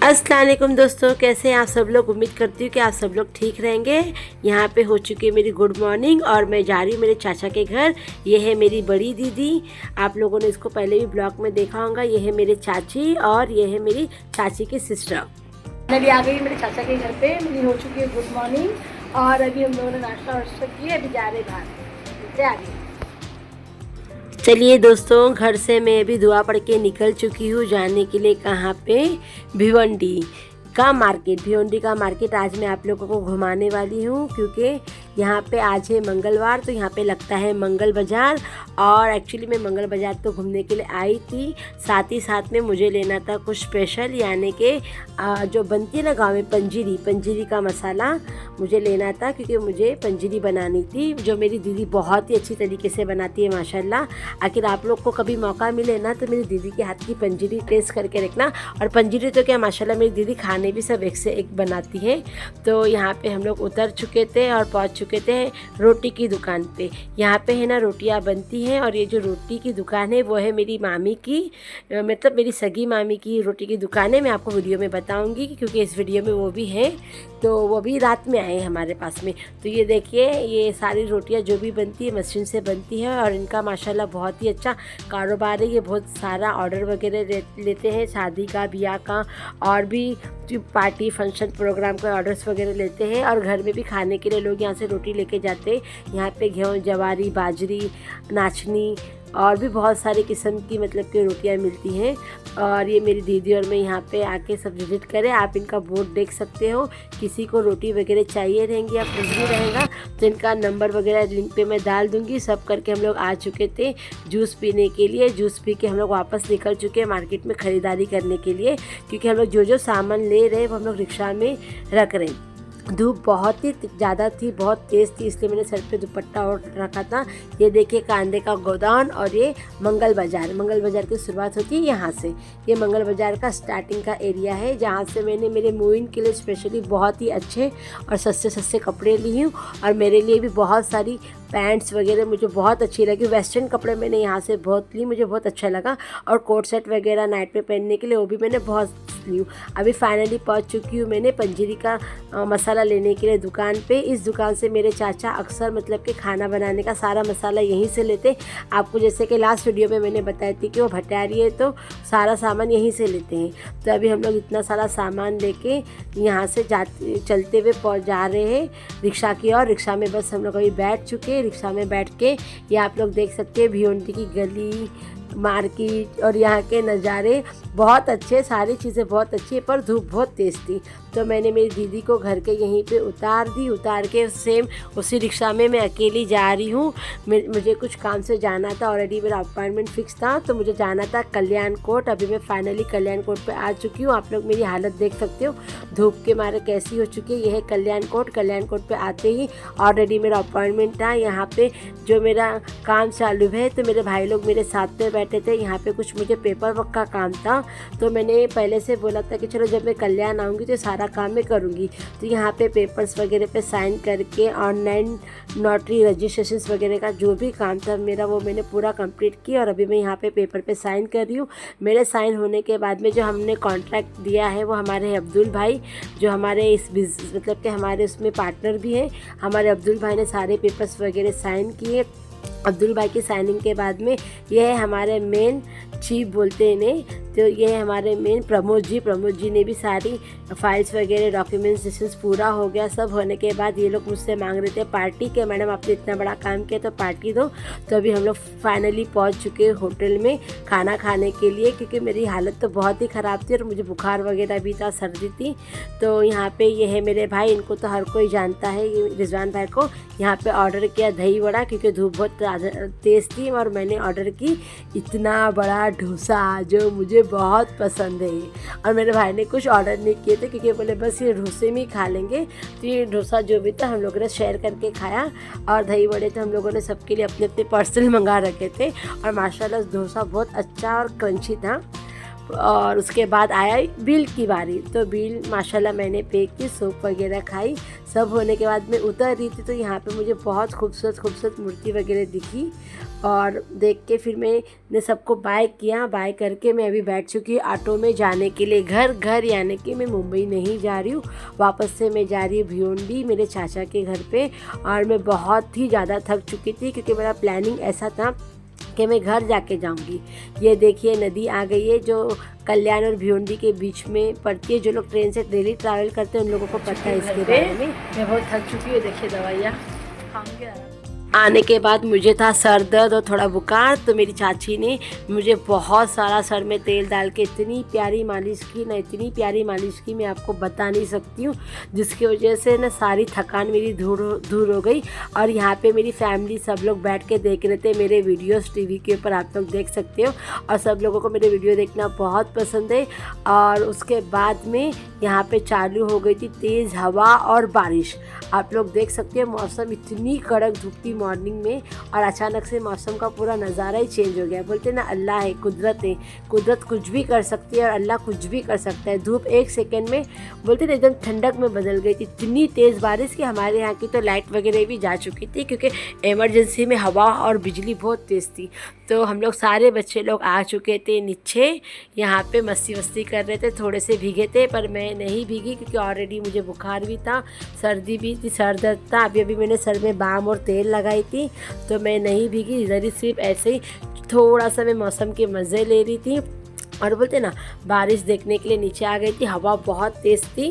अस्सलाम वालेकुम दोस्तों, कैसे हैं आप सब लोग। उम्मीद करती हूँ कि आप सब लोग ठीक रहेंगे। यहाँ पे हो चुकी है मेरी गुड मॉर्निंग और मैं जा रही हूँ मेरे चाचा के घर। ये है मेरी बड़ी दीदी, आप लोगों ने इसको पहले भी ब्लॉग में देखा होगा। ये है मेरे चाची और ये है मेरी चाची की सिस्टर। अभी आ गई मेरे चाचा के घर पे, मेरी हो चुकी है गुड मॉर्निंग और अभी हम लोगों ने नाश्ता वाश्ता किया, अभी जा रहे बाहर। आ गए। चलिए दोस्तों, घर से मैं अभी दुआ पढ़ के निकल चुकी हूँ जाने के लिए। कहाँ पे? भिवंडी का मार्केट। भिवंडी का मार्केट आज मैं आप लोगों को घुमाने वाली हूँ, क्योंकि यहाँ पे आज है मंगलवार, तो यहाँ पे लगता है मंगल बाज़ार। और एक्चुअली मैं मंगल बाज़ार तो घूमने के लिए आई थी, साथ ही साथ में मुझे लेना था कुछ स्पेशल, यानी कि जो बनती है ना गाँव में पंजीरी का मसाला मुझे लेना था, क्योंकि मुझे पंजीरी बनानी थी, जो मेरी दीदी बहुत ही अच्छी तरीके से बनाती है माशाल्लाह। आखिर आप लोग को कभी मौका मिले ना तो मेरी दीदी के हाथ की पंजीरी टेस्ट करके रखना। और पंजीरी तो क्या माशाल्लाह मेरी दीदी खाने भी सब एक से एक बनाती है। तो यहाँ पे हम लोग उतर चुके थे और पहुँच चुके थे रोटी की दुकान पे। यहाँ पे है ना रोटियाँ बनती हैं, और ये जो रोटी की दुकान है वो है मेरी मामी की, मतलब मेरी सगी मामी की रोटी की दुकान है। मैं आपको वीडियो में बताऊँगी, क्योंकि इस वीडियो में वो भी है, तो वो भी रात में आए हमारे पास में। तो ये देखिए, ये सारी रोटियाँ जो भी बनती है मशीन से बनती है, और इनका माशाल्लाह बहुत ही अच्छा कारोबार है। ये बहुत सारा ऑर्डर वगैरह लेते हैं, शादी का, ब्याह का, और भी पार्टी फंक्शन प्रोग्राम के ऑर्डर्स वगैरह लेते हैं। और घर में भी खाने के लिए लोग यहाँ से रोटी लेके जाते हैं। यहाँ पे गेहूँ, जवारी, बाजरी, नाचनी और भी बहुत सारी किस्म की मतलब कि रोटियाँ मिलती हैं। और ये मेरी दीदी और मैं यहाँ पे आके सब विजिट करें। आप इनका बोर्ड देख सकते हो, किसी को रोटी वगैरह चाहिए रहेंगी या कुछ भी रहेगा तो इनका नंबर वगैरह लिंक पे मैं डाल दूँगी। सब करके हम लोग आ चुके थे जूस पीने के लिए। जूस पी के हम लोग वापस निकल चुके हैं मार्केट में ख़रीदारी करने के लिए, क्योंकि हम लोग जो सामान ले रहे हैं वो हम लोग रिक्शा में रख रहे हैं। धूप बहुत ही ज़्यादा थी, बहुत तेज़ थी, इसलिए मैंने सर पे दुपट्टा ओढ़ रखा था। ये देखिए कांदे का गोदान, और ये मंगल बाज़ार की शुरुआत होती है यहाँ से। ये मंगल बाज़ार का स्टार्टिंग का एरिया है, जहाँ से मैंने मेरे मोइन के लिए स्पेशली बहुत ही अच्छे और सस्ते कपड़े ली हूँ। और मेरे लिए भी बहुत सारी पैंट्स वगैरह मुझे बहुत अच्छी लगी। वेस्टर्न कपड़े मैंने यहाँ से बहुत ली, मुझे बहुत अच्छा लगा। और कोट सेट वगैरह नाइट पे पहनने के लिए वो भी मैंने बहुत ली हूँ। अभी फाइनली पहुँच चुकी हूँ मैंने पंजीरी का मसाला लेने के लिए दुकान पे। इस दुकान से मेरे चाचा अक्सर मतलब कि खाना बनाने का सारा मसाला यहीं से लेते। आपको जैसे कि लास्ट वीडियो में मैंने बताई थी कि वो भटियारी है, तो सारा सामान यहीं से लेते हैं। तो अभी हम लोग इतना सारा सामान लेके यहाँ से चलते हुए जा रहे हैं रिक्शा की ओर। रिक्शा में बस हम लोग अभी बैठ चुके। रिक्शा में बैठ के ये आप लोग देख सकते हैं भिवंडी की गली, मार्केट और यहाँ के नज़ारे बहुत अच्छे, सारी चीज़ें बहुत अच्छी है, पर धूप बहुत तेज़ थी। तो मैंने मेरी दीदी को घर के यहीं पे उतार दी। उतार के सेम उसी रिक्शा में मैं अकेली जा रही हूँ। मुझे कुछ काम से जाना था, ऑलरेडी मेरा अपॉइंटमेंट फिक्स था, तो मुझे जाना था कल्याण कोट। अभी मैं फाइनली कल्याण कोट पे आ चुकी हूँ। आप लोग मेरी हालत देख सकते हो धूप के मारे कैसी हो चुकी है। यह है कल्याण कोट। कल्याण कोट पे आते ही ऑलरेडी मेरा अपॉइंटमेंट था। यहाँ पे जो मेरा काम चालू है, तो मेरे भाई लोग मेरे साथ में बैठे थे। यहाँ पे कुछ मुझे पेपर वर्क का काम था, तो मैंने पहले से बोला था कि चलो जब मैं कल्याण आऊँगी तो सारा काम मैं करूँगी। तो यहाँ पे पेपर्स वगैरह पे साइन करके ऑनलाइन नोटरी रजिस्ट्रेशन वगैरह का जो भी काम था मेरा, वो मैंने पूरा कंप्लीट किया। और अभी मैं यहाँ पे पेपर पे साइन कर रही हूँ। मेरे साइन होने के बाद में जो हमने कॉन्ट्रैक्ट दिया है वो हमारे अब्दुल भाई, जो हमारे इस मतलब कि हमारे उसमें पार्टनर भी हैं, हमारे अब्दुल भाई ने सारे पेपर्स वगैरह साइन किए। अब्दुल भाई की साइनिंग के बाद में ये है हमारे मेन चीफ बोलते हैं इन्हें, तो ये है हमारे मेन प्रमोद जी ने भी सारी फाइल्स वगैरह डॉक्यूमेंटेशन पूरा हो गया। सब होने के बाद ये लोग मुझसे मांग रहे थे पार्टी के, मैडम आपने इतना बड़ा काम किया तो पार्टी दो। तो अभी हम लोग फाइनली पहुंच चुके होटल में खाना खाने के लिए, क्योंकि मेरी हालत तो बहुत ही ख़राब थी और मुझे बुखार वगैरह भी था, सर्दी थी। तो यहाँ पे ये है मेरे भाई, इनको तो हर कोई जानता है, ये रिजवान भाई को। यहाँ पे ऑर्डर किया दही वड़ा, क्योंकि धूप बहुत तेज़ थी, और मैंने ऑर्डर की इतना बड़ा डोसा जो मुझे बहुत पसंद है। और मेरे भाई ने कुछ ऑर्डर नहीं किए थे, क्योंकि बोले बस ये डोसे में ही खा लेंगे। तो ये डोसा जो भी था हम लोगों ने शेयर करके खाया। और दही वड़े तो हम लोगों ने सबके लिए अपने अपने पर्सनल मंगा रखे थे। और माशाल्लाह डोसा बहुत अच्छा और क्रंची था। और उसके बाद आया बिल की बारी, तो बिल माशाल्लाह मैंने पे की, सूप वगैरह खाई, सब होने के बाद मैं उतर रही थी तो यहाँ पे मुझे बहुत खूबसूरत मूर्ति वगैरह दिखी और देख के फिर मैंने सबको बाय किया। बाय करके मैं अभी बैठ चुकी ऑटो में जाने के लिए घर यानी कि मैं मुंबई नहीं जा रही हूँ, वापस से मैं जा रही हूँ भिवंडी मेरे चाचा के घर पे। और मैं बहुत ही ज़्यादा थक चुकी थी क्योंकि मेरा प्लानिंग ऐसा था कि मैं घर जाके जाऊंगी। ये देखिए नदी आ गई है जो कल्याण और भिवंडी के बीच में पड़ती है। जो लोग ट्रेन से डेली ट्रैवल करते हैं उन लोगों को पता है इसके बारे में। मैं बहुत थक चुकी हूँ, देखिए दवाइयाँ आने के बाद मुझे था सर दर्द और थोड़ा बुखार, तो मेरी चाची ने मुझे बहुत सारा सर में तेल डाल के इतनी प्यारी मालिश की ना, इतनी प्यारी मालिश की मैं आपको बता नहीं सकती हूँ, जिसकी वजह से ना सारी थकान मेरी दूर हो गई। और यहाँ पे मेरी फैमिली सब लोग बैठ के देख रहे थे मेरे वीडियोस, टीवी के ऊपर आप लोग देख सकते हो। और सब लोगों को मेरे वीडियो देखना बहुत पसंद है। और उसके बाद में यहाँ पे चालू हो गई थी तेज़ हवा और बारिश। आप लोग देख सकते हो मौसम इतनी कड़क धूप थी मॉर्निंग में और अचानक से मौसम का पूरा नज़ारा ही चेंज हो गया। बोलते ना अल्लाह है, कुदरत है, कुदरत कुछ भी कर सकती है और अल्लाह कुछ भी कर सकता है। धूप एक सेकंड में बोलते ना एकदम ठंडक में बदल गई थी। इतनी तेज़ बारिश कि हमारे यहाँ की तो लाइट वगैरह भी जा चुकी थी क्योंकि इमरजेंसी में हवा और बिजली बहुत तेज़ थी। तो हम लोग सारे बच्चे लोग आ चुके थे नीचे, यहाँ पे मस्ती वस्ती कर रहे थे, थोड़े से भीगे थे पर मैं नहीं भीगी क्योंकि ऑलरेडी मुझे बुखार भी था, सर्दी भी थी, सर दर्द था। अभी मैंने सर में बाम और तेल लगाई थी तो मैं नहीं भीगी, इधर ही सिर्फ ऐसे ही थोड़ा सा मैं मौसम के मज़े ले रही थी। और बोलते ना बारिश देखने के लिए नीचे आ गई थी, हवा बहुत तेज़ थी।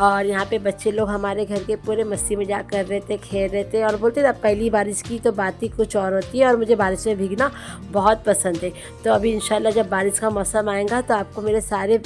और यहाँ पे बच्चे लोग हमारे घर के पूरे मस्ती मजाक कर रहे थे, खेल रहे थे। और बोलते ना पहली बारिश की तो बात ही कुछ और होती है और मुझे बारिश में भीगना बहुत पसंद है। तो अभी इंशाल्लाह जब बारिश का मौसम आएगा तो आपको मेरे सारे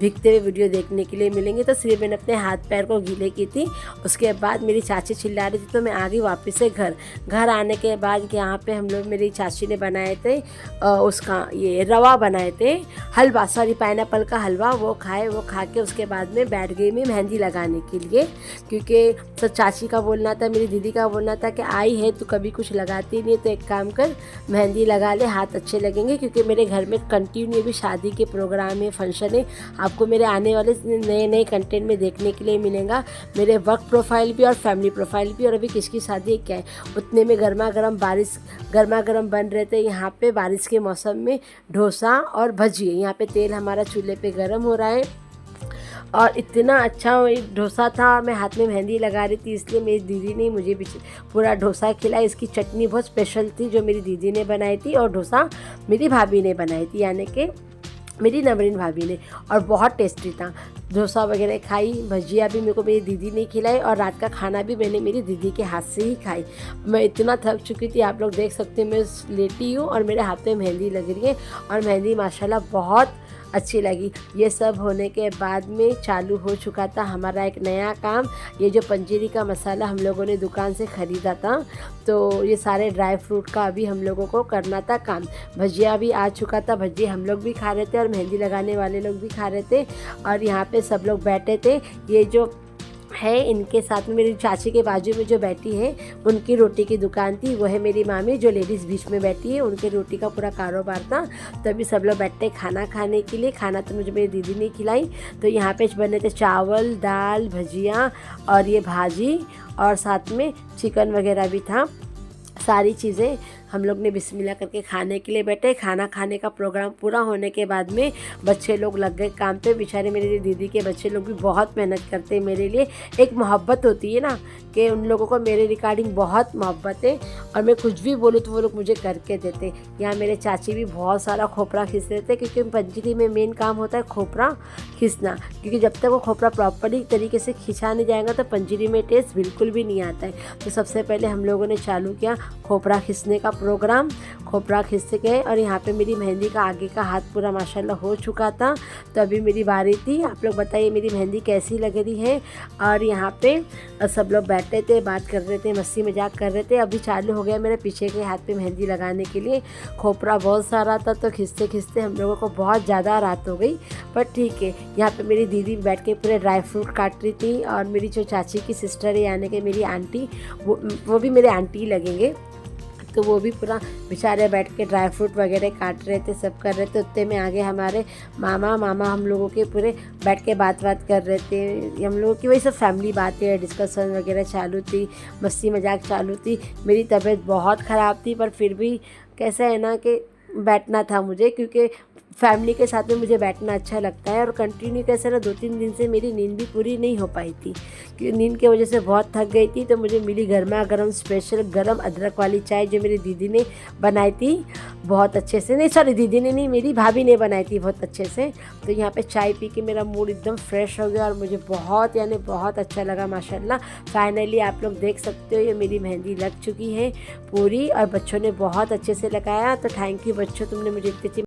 भीगते हुए वीडियो देखने के लिए मिलेंगे। तो सिर्फ मैंने अपने हाथ पैर को गीले की थी, उसके बाद मेरी चाची चिल्ला रही थी तो मैं आ गई वापस से घर आने के बाद यहाँ पर हम लोग मेरी चाची ने बनाए थे उसका ये रवा बनाए थे, हलवा, सॉरी पाइनएप्पल का हलवा, वो खा के उसके बाद में बैठ गई मैं मेहंदी लगाने के लिए। क्योंकि तो चाची का बोलना था, मेरी दीदी का बोलना था कि आई है तो कभी कुछ लगाती नहीं है तो एक काम कर मेहंदी लगा ले, हाथ अच्छे लगेंगे। क्योंकि मेरे घर में कंटिन्यू भी शादी के प्रोग्राम है, फंक्शन है, आपको मेरे आने वाले नए कंटेंट में देखने के लिए मिलेगा। मेरे वर्क प्रोफाइल भी और फैमिली प्रोफाइल भी। और अभी किसकी शादी है क्या है, उतने में गर्मा गर्म बन रहे थे यहाँ पे बारिश के मौसम में डोसा और भजिए। यहाँ पे तेल हमारा चूल्हे पे गर्म हो रहा है और इतना अच्छा डोसा था। मैं हाथ में मेहंदी लगा रही थी इसलिए मेरी दीदी ने मुझे भी पूरा डोसा खिलाया। इसकी चटनी बहुत स्पेशल थी जो मेरी दीदी ने बनाई थी और डोसा मेरी भाभी ने बनाई थी, यानी कि मेरी नवरीन भाभी ने, और बहुत टेस्टी था। डोसा वगैरह खाई, भजिया भी मेरे को मेरी दीदी ने खिलाई और रात का खाना भी मैंने मेरी दीदी के हाथ से ही खाई। मैं इतना थक चुकी थी, आप लोग देख सकते हैं मैं लेटी हूँ और मेरे हाथ में मेहंदी लग रही है और मेहंदी माशाल्लाह बहुत अच्छी लगी। ये सब होने के बाद में चालू हो चुका था हमारा एक नया काम। ये जो पंजीरी का मसाला हम लोगों ने दुकान से ख़रीदा था, तो ये सारे ड्राई फ्रूट का अभी हम लोगों को करना था काम। भजिया भी आ चुका था, भजिया हम लोग भी खा रहे थे और मेहंदी लगाने वाले लोग भी खा रहे थे। और यहाँ पे सब लोग बैठे थे। ये जो है इनके साथ में मेरी चाची के बाजू में जो बैठी है उनकी रोटी की दुकान थी, वो है मेरी मामी जो लेडीज़ बीच में बैठी है, उनके रोटी का पूरा कारोबार था। तभी सब लोग बैठे खाना खाने के लिए। खाना तो मुझे मेरी दीदी ने खिलाई। तो यहाँ पे बने थे चावल, दाल, भजिया और ये भाजी और साथ में चिकन वगैरह भी था। सारी चीज़ें हम लोग ने बिस्मिल्लाह करके खाने के लिए बैठे। खाना खाने का प्रोग्राम पूरा होने के बाद में बच्चे लोग लग गए काम पे। बेचारे मेरे दीदी के बच्चे लोग भी बहुत मेहनत करते हैं मेरे लिए। एक मोहब्बत होती है ना कि उन लोगों को मेरे रिगार्डिंग बहुत मोहब्बत है और मैं कुछ भी बोलूँ तो वो लोग मुझे करके देते। यहाँ मेरे चाची भी बहुत सारा खोपरा खींच रहे थे क्योंकि पंजीरी में मेन काम होता है खोपरा खींचना, क्योंकि जब तक वो खोपरा प्रॉपरली तरीके से खींचा नहीं जाएगा तो पंजीरी में टेस्ट बिल्कुल भी नहीं आता है। तो सबसे पहले हम लोगों ने चालू किया खोपरा खींचने का प्रोग्राम। खोपरा खींचते गए और यहाँ पे मेरी मेहंदी का आगे का हाथ पूरा माशाल्लाह हो चुका था। तो अभी मेरी बारी थी। आप लोग बताइए मेरी मेहंदी कैसी लग रही है। और यहाँ पे सब लोग बैठे थे, बात कर रहे थे, मस्ती मजाक कर रहे थे। अभी चालू हो गया मेरे पीछे के हाथ पे मेहंदी लगाने के लिए। खोपरा बहुत सारा था तो खींचते खींचते हम लोगों को बहुत ज़्यादा रात हो गई, पर ठीक है। यहाँ पे मेरी दीदी बैठ के पूरे ड्राई फ्रूट काट रही थी और मेरी जो चाची की सिस्टर है यानी कि मेरी आंटी, वो भी मेरे आंटी लगेंगे। तो वो भी पूरा बेचारे बैठ के ड्राई फ्रूट वगैरह काट रहे थे, सब कर रहे थे। उतने में आगे हमारे मामा हम लोगों के पूरे बैठ के बात कर रहे थे। हम लोगों की वही सब फैमिली बातें, डिस्कशन वगैरह चालू थी, मस्ती मजाक चालू थी। मेरी तबीयत बहुत ख़राब थी, पर फिर भी कैसा है ना कि बैठना था मुझे, क्योंकि फैमिली के साथ में मुझे बैठना अच्छा लगता है। और कंटिन्यू कैसे ना 2-3 दिन से मेरी नींद भी पूरी नहीं हो पाई थी, क्योंकि नींद की वजह से बहुत थक गई थी। तो मुझे मिली गर्मा गर्म स्पेशल गर्म अदरक वाली चाय, जो मेरी दीदी ने बनाई थी बहुत अच्छे से। नहीं सॉरी, दीदी ने नहीं, मेरी भाभी ने बनाई थी बहुत अच्छे से। तो यहाँ पे चाय पी के मेरा मूड एकदम फ्रेश हो गया और मुझे बहुत यानी बहुत अच्छा लगा माशाल्लाह। फाइनली आप लोग देख सकते हो ये मेरी मेहंदी लग चुकी है पूरी, और बच्चों ने बहुत अच्छे से लगाया। तो थैंक यू बच्चों, तुमने मुझे इतनी